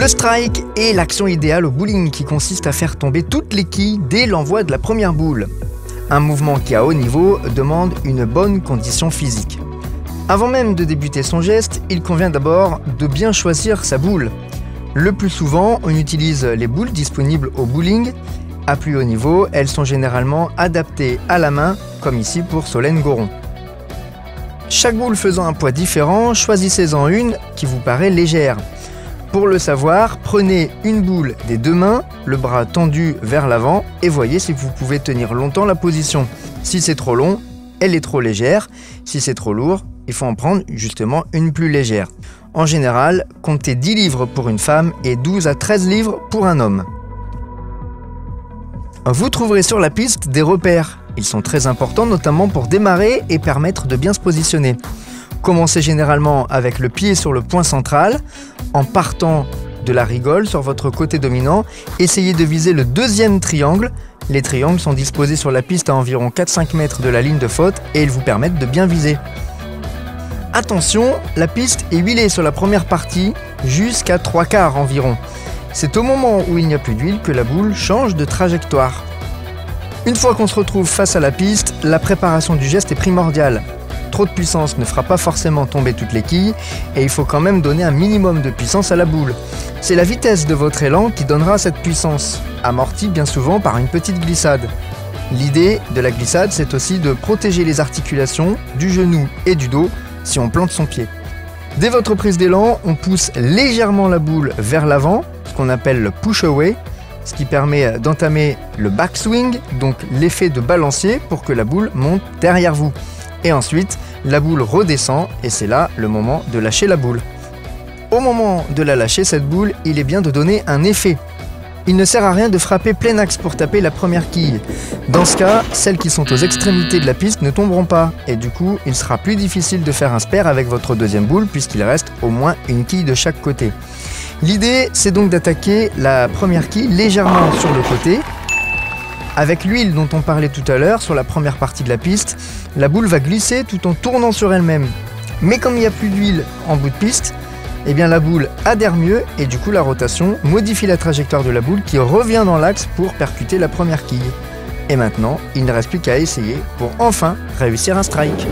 Le strike est l'action idéale au bowling qui consiste à faire tomber toutes les quilles dès l'envoi de la première boule. Un mouvement qui à haut niveau demande une bonne condition physique. Avant même de débuter son geste, il convient d'abord de bien choisir sa boule. Le plus souvent, on utilise les boules disponibles au bowling. À plus haut niveau, elles sont généralement adaptées à la main, comme ici pour Solène Goron. Chaque boule faisant un poids différent, choisissez-en une qui vous paraît légère. Pour le savoir, prenez une boule des deux mains, le bras tendu vers l'avant et voyez si vous pouvez tenir longtemps la position. Si c'est trop long, elle est trop légère. Si c'est trop lourd, il faut en prendre justement une plus légère. En général, comptez 10 livres pour une femme et 12 à 13 livres pour un homme. Vous trouverez sur la piste des repères. Ils sont très importants notamment pour démarrer et permettre de bien se positionner. Commencez généralement avec le pied sur le point central. En partant de la rigole sur votre côté dominant, essayez de viser le deuxième triangle. Les triangles sont disposés sur la piste à environ 4-5 mètres de la ligne de faute et ils vous permettent de bien viser. Attention, la piste est huilée sur la première partie jusqu'à 3/4 environ. C'est au moment où il n'y a plus d'huile que la boule change de trajectoire. Une fois qu'on se retrouve face à la piste, la préparation du geste est primordiale. Trop de puissance ne fera pas forcément tomber toutes les quilles et il faut quand même donner un minimum de puissance à la boule. C'est la vitesse de votre élan qui donnera cette puissance, amortie bien souvent par une petite glissade. L'idée de la glissade, c'est aussi de protéger les articulations du genou et du dos si on plante son pied. Dès votre prise d'élan, on pousse légèrement la boule vers l'avant, ce qu'on appelle le push-away, ce qui permet d'entamer le backswing, donc l'effet de balancier pour que la boule monte derrière vous. Et ensuite, la boule redescend et c'est là le moment de lâcher la boule. Au moment de la lâcher, cette boule, il est bien de donner un effet. Il ne sert à rien de frapper plein axe pour taper la première quille. Dans ce cas, celles qui sont aux extrémités de la piste ne tomberont pas et du coup, il sera plus difficile de faire un spare avec votre deuxième boule puisqu'il reste au moins une quille de chaque côté. L'idée, c'est donc d'attaquer la première quille légèrement sur le côté. Avec l'huile dont on parlait tout à l'heure sur la première partie de la piste, la boule va glisser tout en tournant sur elle-même. Mais comme il n'y a plus d'huile en bout de piste, eh bien la boule adhère mieux et du coup la rotation modifie la trajectoire de la boule qui revient dans l'axe pour percuter la première quille. Et maintenant, il ne reste plus qu'à essayer pour enfin réussir un strike.